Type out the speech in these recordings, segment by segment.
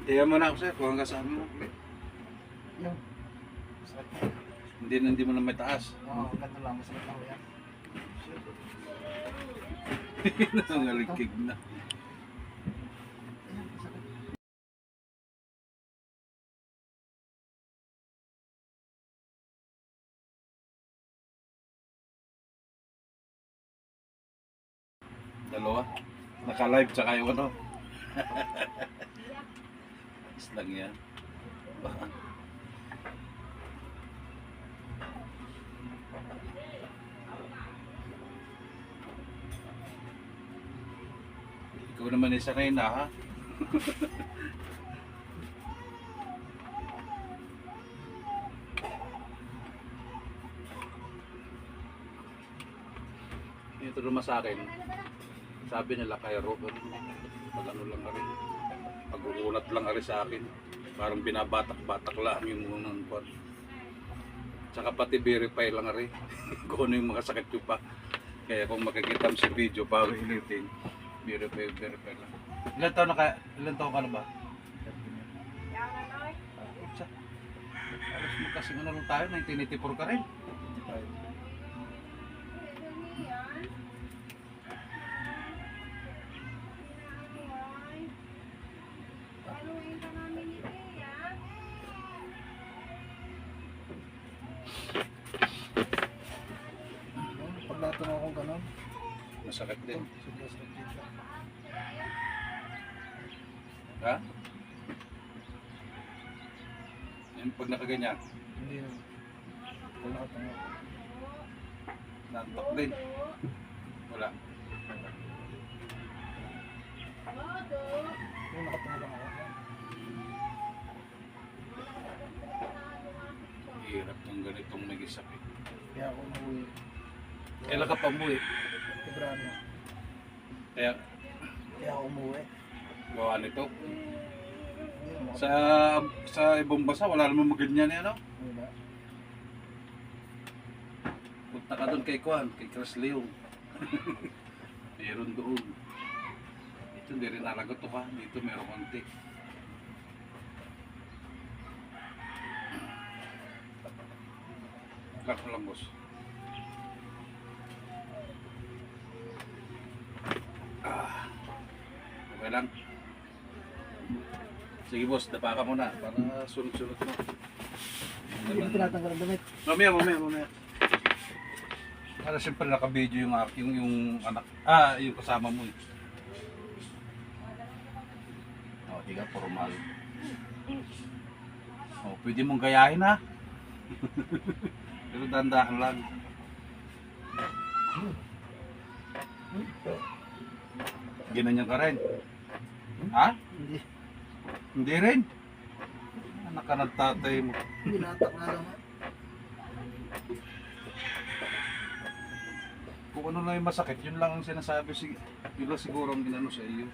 Tiyan mo na ako sir, kung ang kasama mo. Yung, masakit. Hindi mo na may taas. Oo, ganito lang, masakit ako yan. Nangaligkig na. Ayan, masakit. Dalawa. Naka-live tsaka yung ano. Is lang yan. Baka. Ikaw naman isa na ha. Ito naman sa akin. Sabi nila kay Rob, pag ano lang rin. Pag-uulat lang rin sa akin. Parang binabatak-batak lang yung unang kwan. Tsaka pati verify lang rin. Kung ano yung makasakit yung pa. Kaya kung makikita mo sa video, para ulitin. Verify lang. Ilan taon ka na ba? Utsa. Alas mo kasing ano lang tayo, 1984 ka rin. Pag natanong akong gano'n, Masakit din. sobrang sakit dito. Ha? Yan pag nakaganyan, Hindi na. Pag nakatanong. nantok din. Wala. Yung nakatanong lang ako. Hirap ng ganitong may sakit. Kaya ako umuwi. Kailan ka pa umuwi? Febrero. Kaya Kaya ako umuwi. gawa nito. Hindi na Sa ibang bansa, wala namang maganyan eh, ano? Wala. Punta ka doon kay Kwan, kay Chris Leong. Meron doon. Ito hindi rin nalagot to ka. Dito meron konti. Clark mo lang, boss. Okay lang. Sige boss, dapa ka muna para sunod-sunod mo. Hindi ko tinatanggal ang damit. Mamaya. Para siyempre naka-video yung anak, yung kasama mo. Oh, di ka formal. Oh, pwede mong gayahin ha. Pero dandahan lang. Ginanyan ka rin. Ha? Hindi. Hindi rin. Anak ka ng tatay mo. Binatak na lang. Kung ano lang yung masakit, yun lang ang sinasabi. Yun lang siguro ang ginano sa iyo.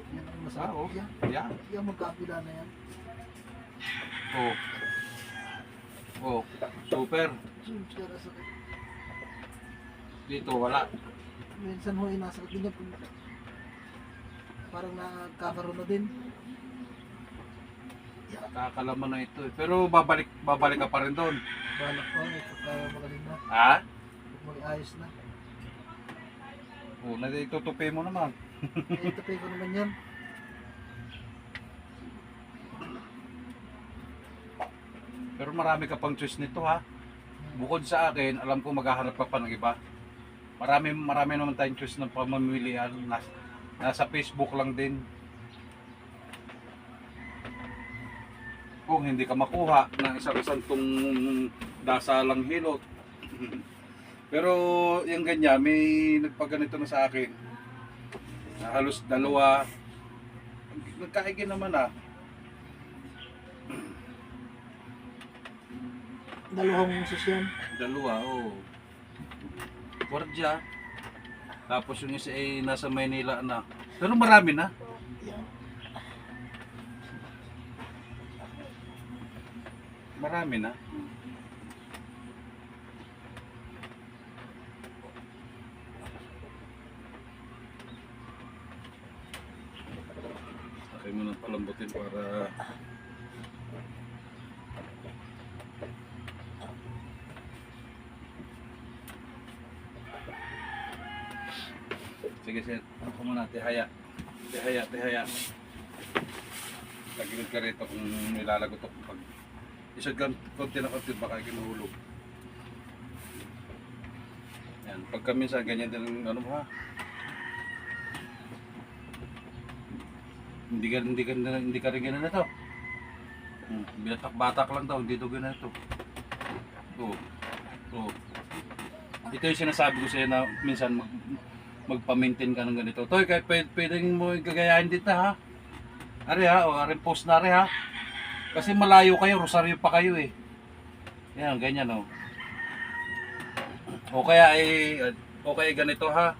Yan ang masakit. Oo. Yan. Yan. Yan magkapila na yan. Oh. Oh. Super. Kaya sakit. Dito wala. Minsan ho, inasakit din yan. Parang nagkakaroon na din. Nakakalaman na ito eh. Pero babalik ka pa rin doon. Balak ko, kaya magaling na. Ha? Mag-ayos na. Oh, natitutupi mo naman. Eh, tapay ko naman yan. Pero marami ka pang choice nito ha. Bukod sa akin, alam ko maghahanap ka pa ng iba. Marami naman tayong choice ng pamamilian. Nasa Facebook lang din. Kung hindi ka makuha ng isang tong dasalang hilot. Pero yung ganyan, may nagpaganito na sa akin. Na halos dalawa. Nagkaigin naman ah. Dalawang sasyan. Dalawa, oo. Guardia. Tapos yung isa ay nasa Maynila na. Pero marami na. Yan. Marami na. palambutin para sige sir, ako muna, tihaya. Tihaya. Lagyan ka rito kung nilalagot ako pag isag ka konti na konti baka kinuhulog. Yan, pagka minsan ganyan din ano ha. Hindi ka rin ganun na to. Binatak-batak lang daw, hindi to ganun to. Oo. Ito yung sinasabi ko sa'yo na minsan magpa-maintain ka ng ganito. Toy, kahit pwedeng mo gagayahin dito ha. Ari ha, o aring post na ari ha. Kasi malayo kayo, Rosario pa kayo eh. Yan, ganyan o. O kaya ay ganito ha.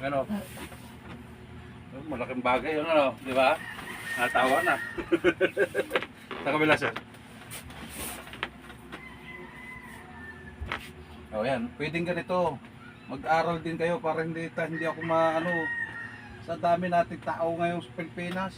Ano? Malaking bagay yun ano, di ba? Natawa na. Sa kabila sir. O yan, pwedeng ganito. Mag-aral din kayo para hindi ako maano sa dami nating tao ngayon sa Pilipinas.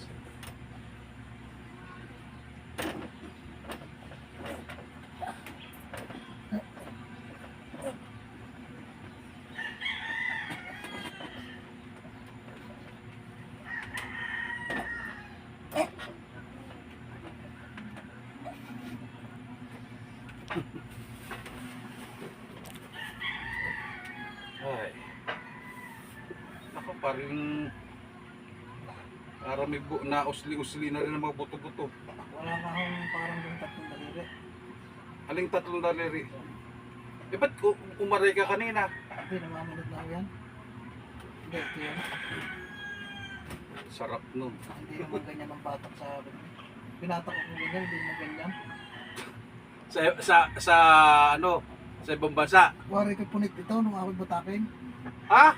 Ay. Ako parang may na usli-usli na rin ang mga buto-buto. Wala na akong parang yung tatlong daliri. Aling tatlong daliri? Eh ba't umaray ka kanina? Hindi, namamunod na ako yan. Hindi, ito yan. Sarap nun. Hindi naman ganyan ang batak sa akin. Pinatak ako ganyan, hindi naman ganyan. Sa ano? Sa ibang bansa? Wari ko punit ito nung ako'y butakin. Ha?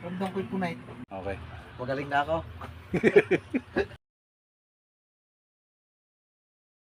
Ramdam ko'y punit. Okay. Magaling na ako.